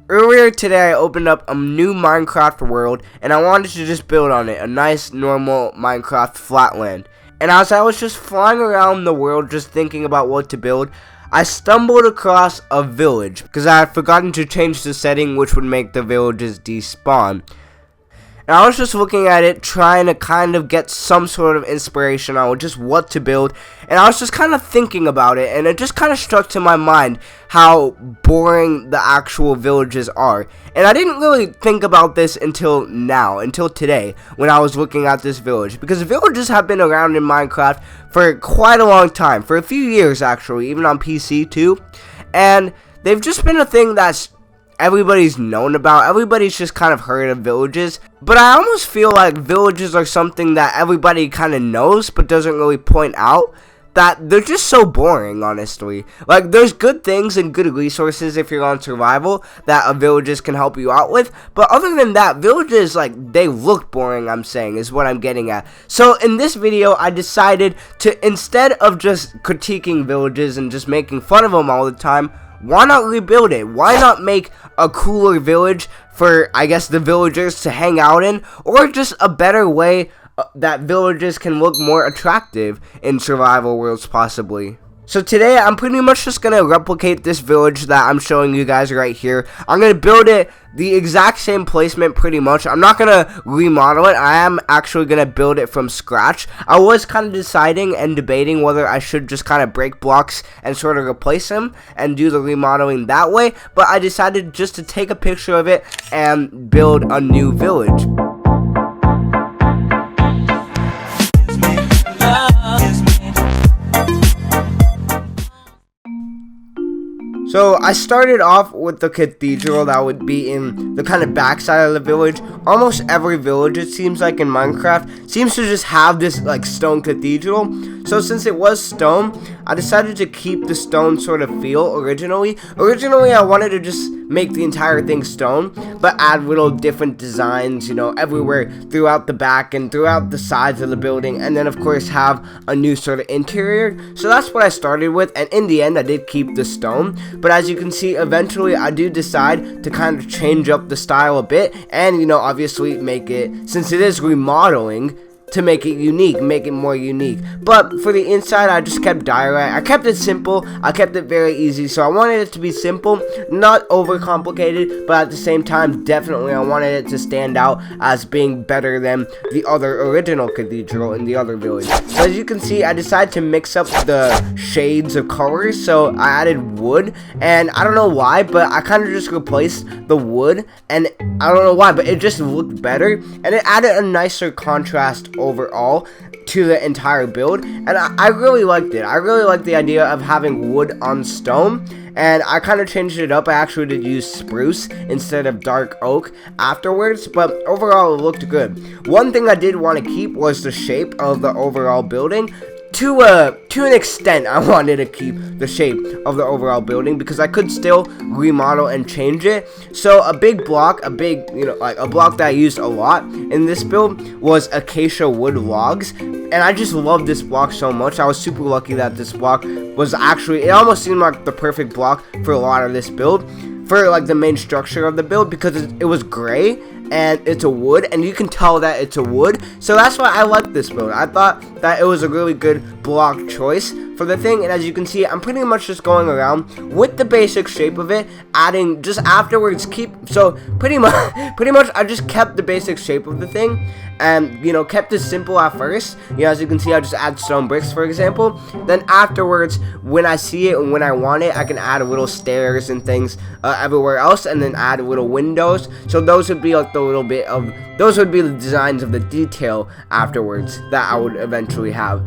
Earlier today I opened up a new Minecraft world and I wanted to just build on it, a nice normal Minecraft flatland. And as I was just flying around the world just thinking about what to build, I stumbled across a village because I had forgotten to change the setting which would make the villages despawn. And I was just looking at it, trying to kind of get some sort of inspiration on just what to build. And I was just kind of thinking about it, and it just kind of struck to my mind how boring the actual villages are. And I didn't really think about this until now, until today, when I was looking at this village. Because villages have been around in Minecraft for quite a long time, for a few years actually, even on PC too. And they've just been a thing that's everybody's known about. Everybody's just kind of heard of villages, but I almost feel like villages are something that everybody kind of knows but doesn't really point out, that they're just so boring, honestly. Like, there's good things and good resources if you're on survival that villages can help you out with, but other than that, villages, like, they look boring, I'm saying, is what I'm getting at. So in this video, I decided to, instead of just critiquing villages and just making fun of them all the time, why not rebuild it? Why not make a cooler village for, I guess, the villagers to hang out in? Or just a better way that villages can look more attractive in survival worlds, possibly. So today, I'm pretty much just going to replicate this village that I'm showing you guys right here. I'm going to build it the exact same placement, pretty much. I'm not going to remodel it. I am actually going to build it from scratch. I was kind of deciding and debating whether I should just kind of break blocks and sort of replace them and do the remodeling that way. But I decided just to take a picture of it and build a new village. So I started off with the cathedral that would be in the kind of backside of the village. Almost every village, it seems like in Minecraft, seems to just have this like stone cathedral. So since it was stone, I decided to keep the stone sort of feel originally. Originally I wanted to just make the entire thing stone, but add little different designs, you know, everywhere throughout the back and throughout the sides of the building, and then of course have a new sort of interior. So that's what I started with, and in the end I did keep the stone. But as you can see, eventually I do decide to kind of change up the style a bit, and you know, obviously make it, since it is remodeling, to make it unique, make it more unique. But for the inside, I just kept diorite. I kept it simple. I kept it very easy. So I wanted it to be simple, not overcomplicated, but at the same time, definitely I wanted it to stand out as being better than the other original cathedral in the other village. So as you can see, I decided to mix up the shades of colors. So I added wood, and I don't know why, but I kind of just replaced the wood, and I don't know why, but it just looked better, and it added a nicer contrast overall to the entire build, and I really liked it. I really liked the idea of having wood on stone, and I kind of changed it up. I actually did use spruce instead of dark oak afterwards, but overall it looked good. One thing I did want to keep was the shape of the overall building. To an extent, I wanted to keep the shape of the overall building because I could still remodel and change it. So a big block, like a block that I used a lot in this build was acacia wood logs. And I just love this block so much. I was super lucky that this block was actually, it almost seemed like the perfect block for a lot of this build, for like the main structure of the build, because it was gray and it's a wood, and you can tell that it's a wood. So that's why I like this build. I thought that it was a really good block choice for the thing, and as you can see, I'm pretty much just going around with the basic shape of it, adding just afterwards so pretty much I just kept the basic shape of the thing, and you know, kept it simple at first. You know, as you can see, I just add stone bricks, for example. Then afterwards, when I see it and when I want it, I can add little stairs and things everywhere else, and then add little windows. So those would be like those would be the designs of the detail afterwards that I would eventually have.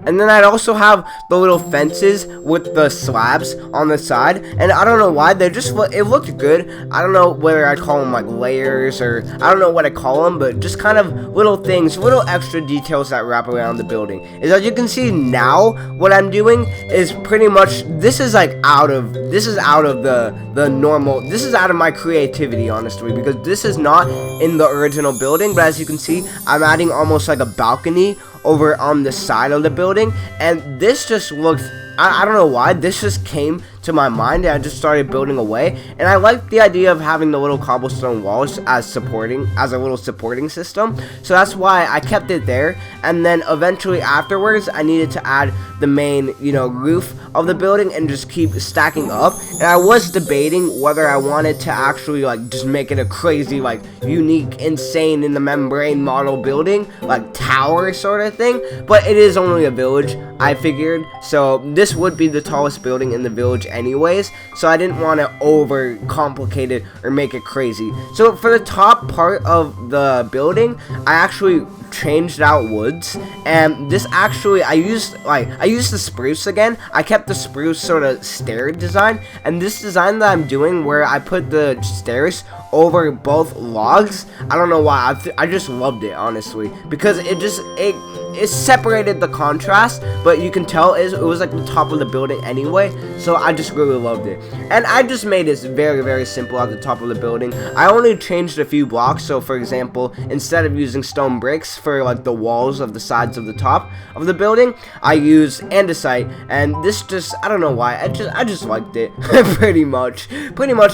And then I'd also have the little fences with the slabs on the side, and I don't know why, it looked good. I don't know whether I call them like layers, or I don't know what I call them, but just kind of little things, little extra details that wrap around the building. As you can see now, what I'm doing is pretty much, this is out of the normal, this is out of my creativity, honestly, because this is not in the original building. But as you can see, I'm adding almost like a balcony over on the side of the building, and this just looks, I don't know why, this just came to my mind, and I just started building away. And I liked the idea of having the little cobblestone walls as a little supporting system. So that's why I kept it there. And then eventually afterwards, I needed to add the main, roof of the building and just keep stacking up. And I was debating whether I wanted to actually just make it a crazy, unique, insane in the membrane model building, tower sort of thing. But it is only a village, I figured, so this would be the tallest building in the village anyways, so I didn't want to over complicate it or make it crazy. So for the top part of the building, I actually changed out woods, and this actually I used the spruce again. I kept the spruce sort of stair design, and this design that I'm doing where I put the stairs over both logs, I don't know why, I just loved it, honestly, because it separated the contrast, but you can tell it was like the top of the building anyway, so I just really loved it. And I just made it very, very simple at the top of the building. I only changed a few blocks, so for example, instead of using stone bricks for the walls of the sides of the top of the building, I used andesite, and this just, I don't know why, I just liked it. pretty much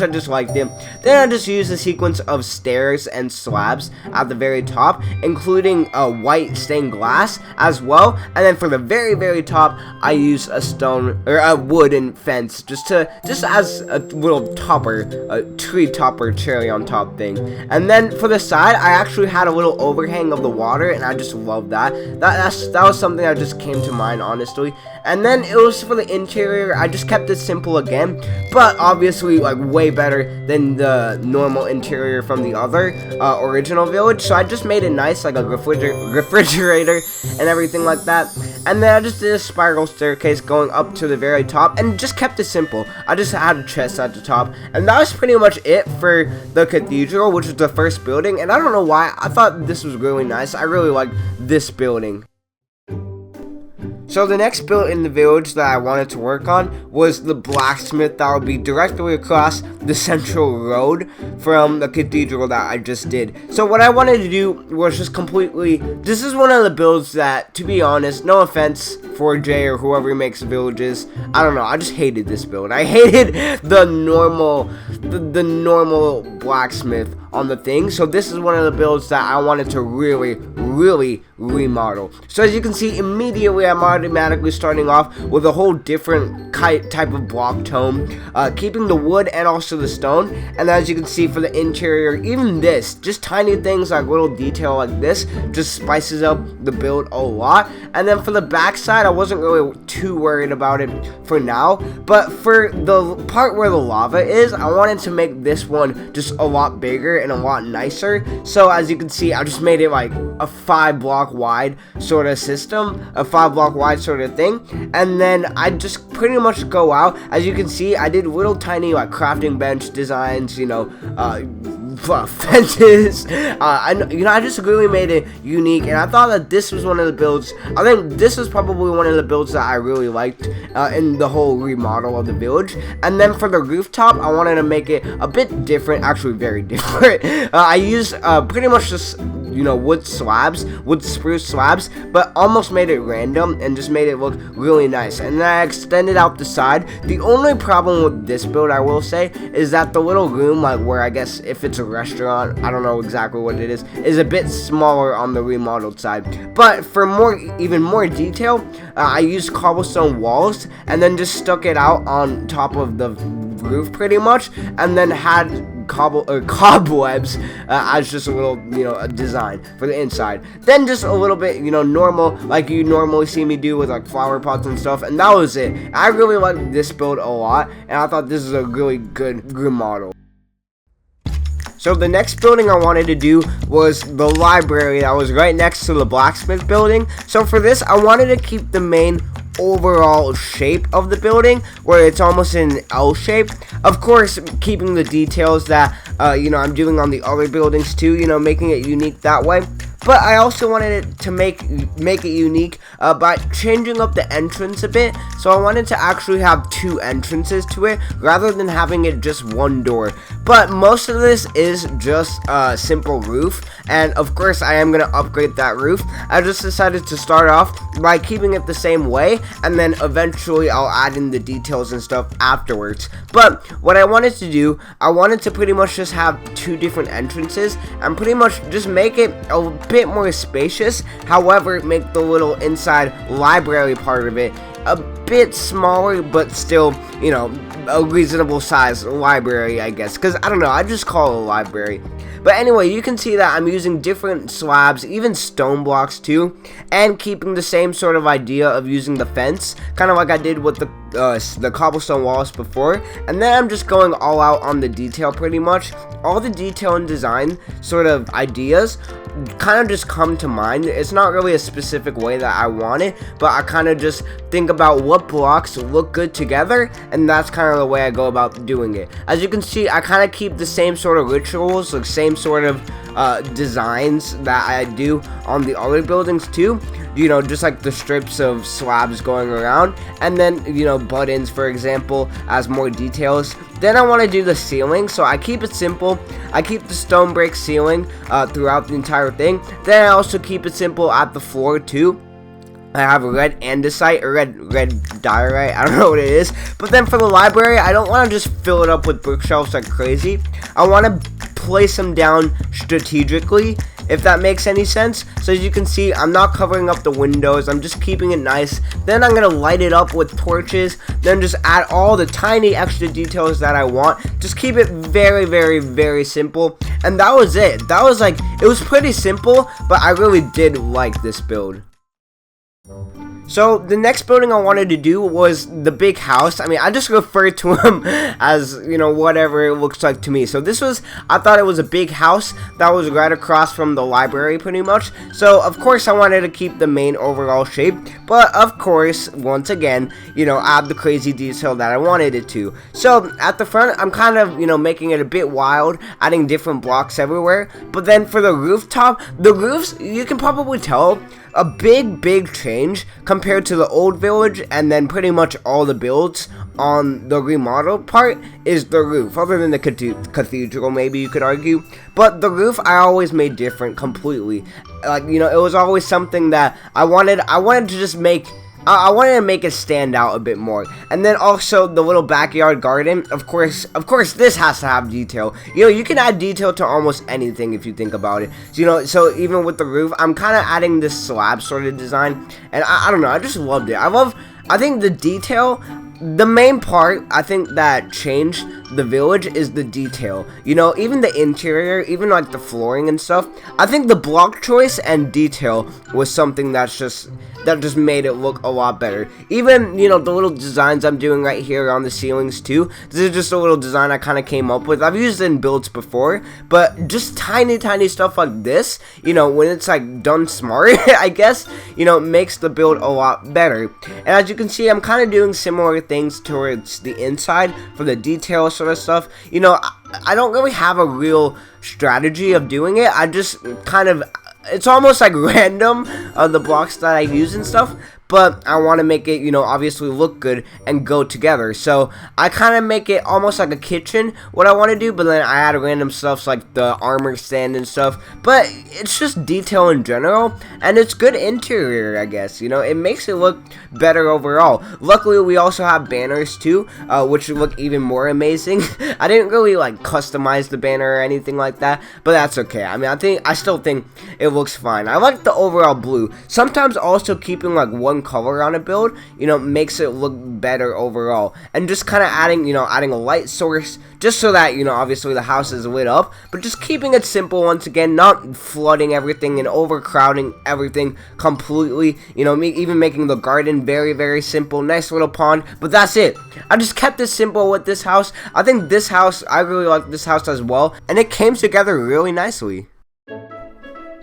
I just liked it. Then I just used a sequence of stairs and slabs at the very top, including a white stained glass as well. And then for the very, very top, I used a stone or a wooden fence just as a little topper, a tree topper cherry on top thing. And then for the side, I actually had a little overhang of the water, and I just love that. That was something that just came to mind, honestly. And then it was for the interior, I just kept it simple again, but obviously way better than the normal interior from the other original village. So I just made it nice, like a refrigerator and everything like that. And then I just did a spiral staircase going up to the very top and just kept it simple. I just had a chest at the top, and that was pretty much it for the cathedral, which is the first building. And I don't know why, I thought this was really nice. I really liked this building. So the next build in the village that I wanted to work on was the blacksmith that would be directly across the central road from the cathedral that I just did. So what I wanted to do was just this is one of the builds that, to be honest, no offense for Jay or whoever makes villages, I don't know, I just hated this build. I hated the normal blacksmith on the thing. So this is one of the builds that I wanted to really remodel. So as you can see, immediately I'm automatically starting off with a whole different type of block tone, keeping the wood and also the stone. And as you can see, for the interior, even this, just tiny things like little detail like this, just spices up the build a lot. And then for the back side, I wasn't really too worried about it for now, but for the part where the lava is, I wanted to make this one just a lot bigger and a lot nicer. So as you can see, I just made it like a 5-block wide sort of system, a 5-block wide sort of thing. And then I just pretty much go out. As you can see, I did little tiny crafting bench designs, fences. I just really made it unique, and I thought that this was one of the builds. I think this was probably one of the builds that I really liked in the whole remodel of the village. And then for the rooftop, I wanted to make it a bit different, actually very different. I used pretty much just wood spruce slabs, but almost made it random and just made it look really nice. And then I extended out the side. The only problem with this build, I will say, is that the little room, where I guess if it's a restaurant, I don't know exactly what it is a bit smaller on the remodeled side. But for even more detail, I used cobblestone walls and then just stuck it out on top of the roof pretty much, and then had cobwebs as just a little a design for the inside. Then just a little bit normal, like you normally see me do with flower pots and stuff, and that was it. I really liked this build a lot, and I thought this is a really good model. So the next building I wanted to do was the library that was right next to the blacksmith building. So for this, I wanted to keep the main overall shape of the building where it's almost in an L shape, of course keeping the details that I'm doing on the other buildings too, making it unique that way. but I also wanted it to make it unique by changing up the entrance a bit. So I wanted to actually have 2 entrances to it rather than having it just 1 door. But most of this is just a simple roof, and of course I am going to upgrade that roof. I just decided to start off by keeping it the same way, and then eventually I'll add in the details and stuff afterwards. But what I wanted to do, I wanted to pretty much just have 2 different entrances and pretty much just make it a bit more spacious. However, make the little inside library part of it a bit smaller, but still, you know, a reasonable size library, I guess, because I don't know, I just call it a library. But anyway, you can see that I'm using different slabs, even stone blocks too, and keeping the same sort of idea of using the fence, kind of like I did with the cobblestone walls before. And then I'm just going all out on the detail pretty much. All the detail and design sort of ideas kind of just come to mind. It's not really a specific way that I want it, but I kind of just think about what blocks look good together, and that's kind of the way I go about doing it. As you can see, I kind of keep the same sort of rituals, like same sort of designs that I do on the other buildings too. You know, just like the strips of slabs going around, and then, you know, buttons, for example, as more details. Then I want to do the ceiling, so I keep it simple. I keep the stone brick ceiling throughout the entire thing. Then I also keep it simple at the floor too. I have red andesite, or red diorite, I don't know what it is. But then for the library, I don't want to just fill it up with bookshelves like crazy. I want to place them down strategically, if that makes any sense. So as you can see, I'm not covering up the windows, I'm just keeping it nice. Then I'm going to light it up with torches, then just add all the tiny extra details that I want. Just keep it very, very, very simple. And that was it. That was like, it was pretty simple, but I really did like this build. So the next building I wanted to do was the big house. I mean, I just refer to him as, you know, whatever it looks like to me. So this was, I thought it was a big house that was right across from the library pretty much. So of course I wanted to keep the main overall shape, but of course, once again, you know, add the crazy detail that I wanted it to. So at the front, I'm kind of, you know, making it a bit wild, adding different blocks everywhere. But then for the rooftop, the roofs, you can probably tell a big change compared to the old village, and then pretty much all the builds on the remodeled part is the roof, other than the cathedral, maybe you could argue. But the roof I always made different completely. Like, you know, it was always something that I wanted to just make. I wanted to make it stand out a bit more. And then also the little backyard garden. Of course, this has to have detail. You know, you can add detail to almost anything if you think about it. So, you know, so even with the roof, I'm kind of adding this slab sort of design. And I don't know, I just loved it. I think the detail, the main part, I think that changed the village is the detail. You know, even the interior, even like the flooring and stuff. I think the block choice and detail was something that just made it look a lot better. Even, you know, the little designs I'm doing right here on the ceilings too. This is just a little design I kind of came up with. I've used it in builds before, but just tiny stuff like this, you know, when it's like done smart, I guess, you know, makes the build a lot better. And as you can see, I'm kind of doing similar things towards the inside for the detail sort of stuff. You know, I don't really have a real strategy of doing it. I just kind of, it's almost like random, the blocks that I use and stuff, but I want to make it, you know, obviously look good and go together. So I kind of make it almost like a kitchen, what I want to do, but then I add random stuff like the armor stand and stuff. But it's just detail in general, and it's good interior, I guess. You know, it makes it look better overall. Luckily, we also have banners too, which look even more amazing. I didn't really like customize the banner or anything like that, but that's okay. I mean, I still think it looks fine. I like the overall blue. Sometimes also keeping like one color on a build, you know, makes it look better overall. And just kind of adding a light source, just so that, you know, obviously the house is lit up, but just keeping it simple once again, not flooding everything and overcrowding everything completely. You know, even making the garden very simple, nice little pond, but that's it. I just kept it simple with this house. I think this house, I really like this house as well, and it came together really nicely.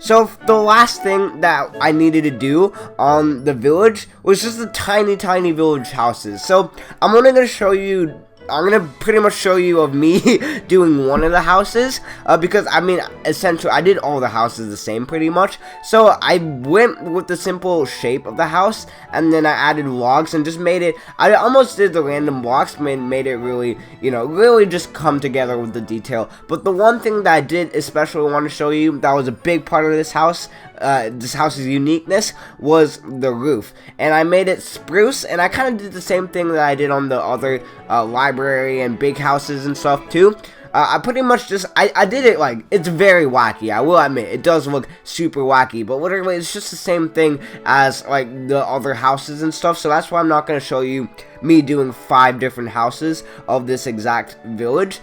So the last thing that I needed to do on the village was just the tiny village houses. So I'm only going to show you I'm gonna pretty much show you of me doing one of the houses, because I mean, essentially, I did all the houses the same pretty much. So I went with the simple shape of the house, and then I added logs and just made it. I almost did the random blocks, made it really, you know, really just come together with the detail. But the one thing that I did especially want to show you that was a big part of this house's uniqueness was the roof, and I made it spruce, and I kind of did the same thing that I did on the other library and big houses and stuff too. I pretty much just, I did it like, it's very wacky, I will admit, it does look super wacky, but literally it's just the same thing as like the other houses and stuff, so that's why I'm not going to show you me doing 5 different houses of this exact village,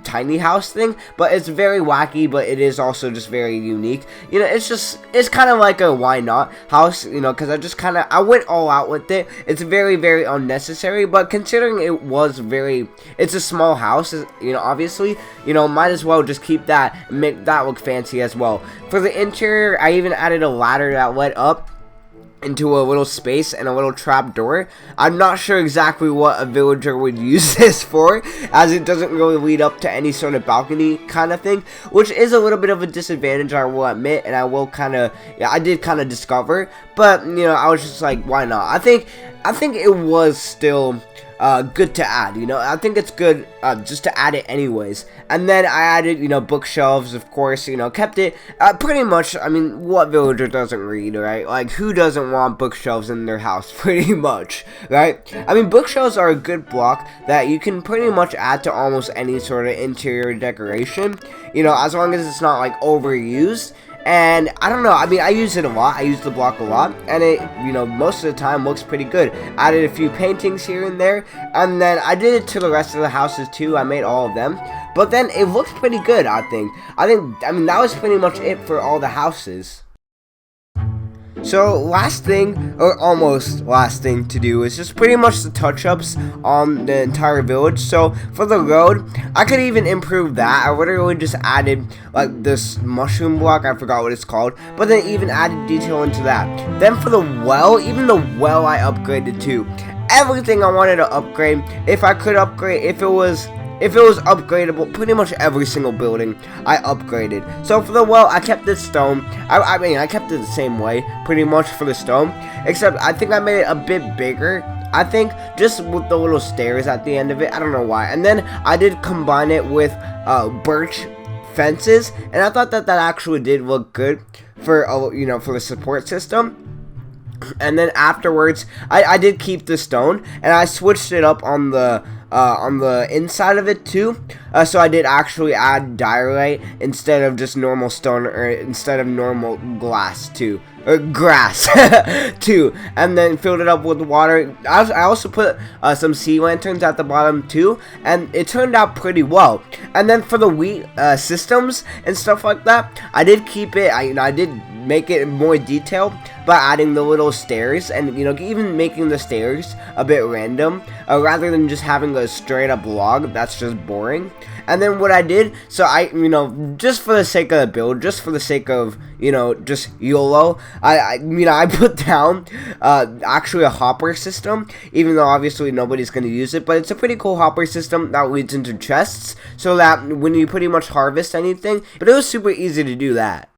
tiny house thing, but it's very wacky, but it is also just very unique. You know, it's kind of like a why not house, you know, because I went all out with it. It's very, very unnecessary, but considering it's a small house, you know, obviously, you know, might as well just keep that and make that look fancy as well. For the interior, I even added a ladder that led up into a little space and a little trap door. I'm not sure exactly what a villager would use this for, as it doesn't really lead up to any sort of balcony kind of thing, which is a little bit of a disadvantage, I will admit, and I will I did kind of discover, but you know, I was just like, why not? I think it was still good to add, you know. I think it's good just to add it anyways. And then I added, you know, bookshelves, of course, you know, kept it pretty much. I mean, what villager doesn't read, right? Like, who doesn't want bookshelves in their house, pretty much, right? I mean, bookshelves are a good block that you can pretty much add to almost any sort of interior decoration, you know, as long as it's not like overused. And I don't know, I mean, I use it a lot, I use the block a lot, and it, you know, most of the time looks pretty good. Added a few paintings here and there, and then I did it to the rest of the houses too. I made all of them, but then it looks pretty good, I mean, that was pretty much it for all the houses. So last thing, or almost last thing to do is just pretty much the touch-ups on the entire village. So for the road, I could even improve that. I literally just added like this mushroom block, I forgot what it's called, but then even added detail into that. Then for the well, even the well I upgraded too. Everything I wanted to upgrade, if I could upgrade, if it was upgradable, pretty much every single building I upgraded. So for the well, I kept this stone. I mean, I kept it the same way, pretty much for the stone, except I think I made it a bit bigger. I think just with the little stairs at the end of it. I don't know why. And then I did combine it with birch fences, and I thought that actually did look good for you know, for the support system. And then afterwards, I did keep the stone, and I switched it up on the inside of it too. So I did actually add diorite instead of just normal stone, or instead of normal glass too, or grass too. And then filled it up with water. I also put some sea lanterns at the bottom too, and it turned out pretty well. And then for the wheat systems and stuff like that, I did keep it. I did make it more detailed by adding the little stairs, and you know, even making the stairs a bit random, rather than just having a straight up log. That's just boring. And then what I did, so I, you know, just for the sake of the build, just for the sake of, you know, just YOLO, I put down actually a hopper system, even though obviously nobody's going to use it, but it's a pretty cool hopper system that leads into chests, so that when you pretty much harvest anything, but it was super easy to do that.